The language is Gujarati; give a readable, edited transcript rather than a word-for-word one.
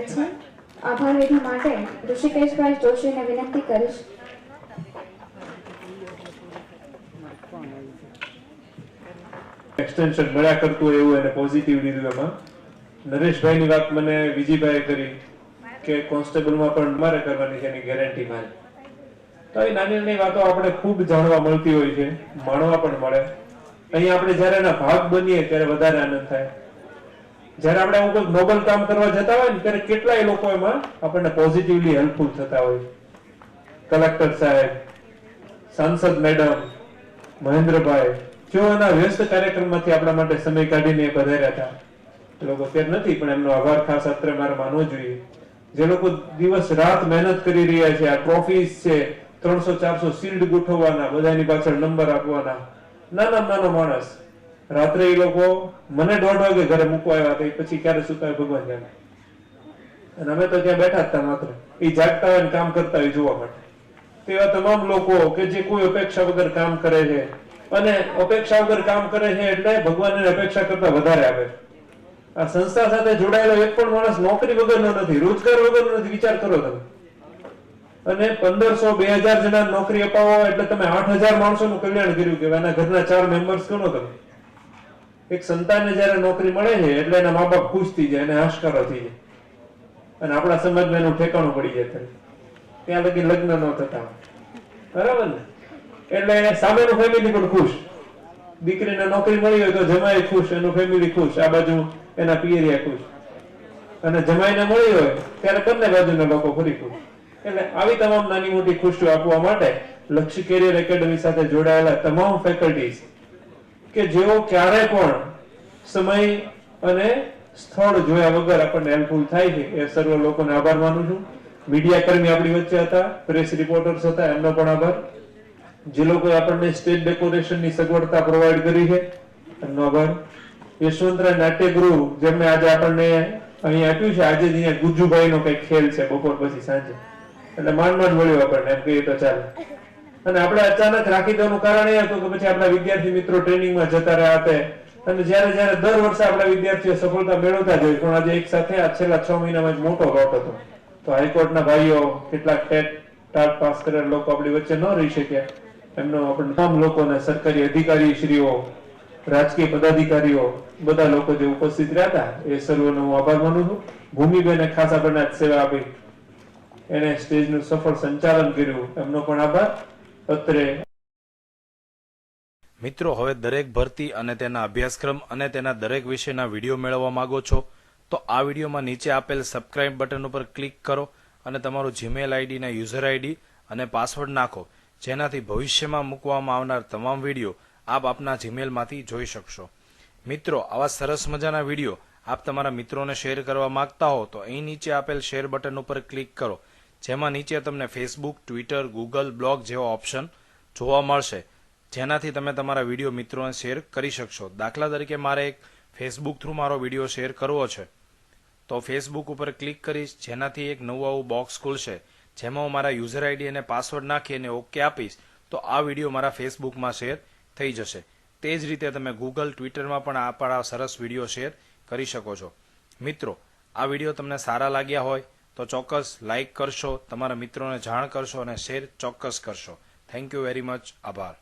છે. આભાર વિધિ માટે ઋષિકેશભાઈ જોશીને વિનંતી કરીશ. એક્સટેન્શન મળ્યા કરતું એવું એને પોઝિટિવ લીધું. એમાં નરેશભાઈની વાત મને વિજયભાઈએ કરી કે કોન્સ્ટેબલમાં પણ મારે કરવાની છે એની ગેરંટી મારે. તો એ નાની નાની વાતો આપણે ખૂબ જાણવા મળતી હોય છે, માણવા પણ મળે. અહીંયા આપણે જયારે એના ભાગ બનીએ ત્યારે વધારે આનંદ થાય. જયારે આપણે આવું કોઈ નોબલ કામ કરવા જતા હોય ને ત્યારે કેટલાય લોકો એમાં આપણને પોઝિટિવલી હેલ્પફુલ થતા હોય. કલેક્ટર સાહેબ, સાંસદ મેડમ, મહેન્દ્રભાઈ, જો એના વ્યસ્ત કાર્યક્રમમાંથી આપણા માટે સમય કાઢીને પધાર્યા હતા. એ લોકો અત્યારે નથી, પણ એમનો આભાર ખાસ અત્રે મારે માનવો જોઈએ. જે લોકો દિવસ રાત મહેનત કરી રહ્યા છે, આ ટ્રોફીઝ છે, 300-400 શિલ્ડ ગોઠવવાના, બધાની પાછળ નંબર આપવાના, નાનો માણસ રાત્રે એ લોકો મને 1:30 વાગે ઘરે મૂકવા આવ્યા હતા. પછી ક્યારે સુતા ભગવાન જાણે. અને અમે તો ત્યાં બેઠા હતા માત્ર એ જાગતા હોય કામ કરતા હોય જોવા માટે. તેવા તમામ લોકો કે જે કોઈ અપેક્ષા વગર કામ કરે છે, અને અપેક્ષા વગર કામ કરે છે એટલે ભગવાનની અપેક્ષા કરતા વધારે આવે. આ સંસ્થા સાથે જોડાયેલો એક પણ માણસ નોકરી વગરનો નથી, રોજગાર વગરનો નથી. વિચાર કરો તમે. અને 1500-2000 જણા નોકરી અપાવો એટલે તમે 8000 માણસોનું કલ્યાણ કર્યું કે એના ઘરના 4 મેમ્બર્સ ગણો તમે. એક સંતાનને જયારે નોકરી મળે છે એટલે એના મા બાપ ખુશ થઈ જાય, એને હાશકારો થઈ જાય. અને આપણા સમાજમાં એનું ઠેકાણું પડી જાય. ત્યાં લગી લગ્ન ન થતા, બરાબર ને? એટલે સામેનું ફેમિલી પણ ખુશ. દીકરીને નોકરી મળી હોય તો જમાઈ ખુશ, એનું ફેમિલી ખુશ, આ બાજુ એના પિયરિયા ખુશ. અને જમાઈને મળી હોય ત્યારે બંને બાજુના લોકો ફરી ખુશ. એટલે આવી તમામ નાની મોટી ખુશીઓ આપવા માટે લક્ષ્ય કેરિયર એકેડમી સાથે જોડાયેલા તમામ ફેકલ્ટીઝ કે જેઓ ક્યારે પણ સમય અને સ્થળ જોયા વગર આપણને હેલ્પફુલ થાય છે, એ સર્વ લોકોને આભાર માનું છું. મીડિયા કર્મી આપણી વચ્ચે હતા, પ્રેસ રિપોર્ટર્સ હતા, એમનો પણ આભાર. જે લોકોએ આપણને સ્ટેજ ડેકોરેશનની સગવડતા પ્રોવાઈડ કરી છે, એમનો આભાર. યશવંતરાય નાટ્યગૃહ જેમને આજે આપણને અહીં આપ્યું છે. આજે અહીંયા ગુજ્જુભાઈનો કઈક ખેલ છે બપોર પછી સાંજે, એટલે માંડ મળ્યું આપણને, એમ કહીએ તો ચાલે. અને આપણે અચાનક રાખી દેવાનું કારણ એ હતું કે પછી આપણા વિદ્યાર્થી મિત્રો ટ્રેનિંગમાં જતા રહ્યા હતા. અને જયારે દર વર્ષે આપણા વિદ્યાર્થીઓ સફળતા મેળવતા જ હોય, પણ આજે એક સાથે આ છેલ્લા 6 મહિનામાં જ મોટો લોટ હતો. તો હાઈકોર્ટના ભાઈઓ, કેટલાક ટાટ પાસ કરેલા લોકો આપણી વચ્ચે ન રહી શક્યા. એમનો આપણે તમામ લોકોને, સરકારી અધિકારી શ્રીઓ, રાજકીય પદાધિકારીઓ, બધા લોકો જે ઉપસ્થિત રહ્યા હતા એ સર્વનો હું આભાર માનું છું. ભૂમિબેને ખાસ આપણને સેવા આપી, એને સ્ટેજનું સફળ સંચાલન કર્યું, એમનો પણ આભાર. અત્રે મિત્રો, હવે દરેક ભરતી અને તેના અભ્યાસક્રમ અને તેના દરેક વિષયના વિડીયો મેળવવા માંગો છો તો આ વિડીયોમાં નીચે આપેલ સબસ્ક્રાઇબ બટન ઉપર ક્લિક કરો અને તમારું જીમેલ આઈડીના યુઝર આઈડી અને પાસવર્ડ નાખો, જેનાથી ભવિષ્યમાં મૂકવામાં આવનાર તમામ વિડીયો આપ આપના જીમેલમાંથી જોઈ શકશો. મિત્રો, આવા સરસ મજાના વિડીયો આપ તમારા મિત્રોને શેર કરવા માંગતા હો તો અહીં નીચે આપેલ શેર બટન ઉપર ક્લિક કરો, જેમાં નીચે તમને ફેસબુક, ટ્વિટર, ગૂગલ, બ્લોગ જેવા ઓપ્શન જોવા મળશે, જેનાથી તમે તમારા વિડીયો મિત્રોને શેર કરી શકશો. દાખલા તરીકે મારે એક ફેસબુક થ્રુ મારો વિડીયો શેર કરવો છે તો ફેસબુક ઉપર ક્લિક કરીશ, જેનાથી એક નવું આવું બોક્સ ખુલશે, જેમાં હું મારા યુઝર આઈડી અને પાસવર્ડ નાખી અને ઓકે આપીશ તો આ વિડીયો મારા ફેસબુકમાં શેર થઈ જશે. તે જ રીતે તમે ગૂગલ, ટ્વિટરમાં પણ આપણા સરસ વિડીયો શેર કરી શકો છો. મિત્રો, આ વિડીયો તમને સારા લાગ્યા હોય તો ચોક્કસ લાઇક કરશો, તમારા મિત્રોને જાણ કરશો અને શેર ચોક્કસ કરશો. Thank you very much. આભાર.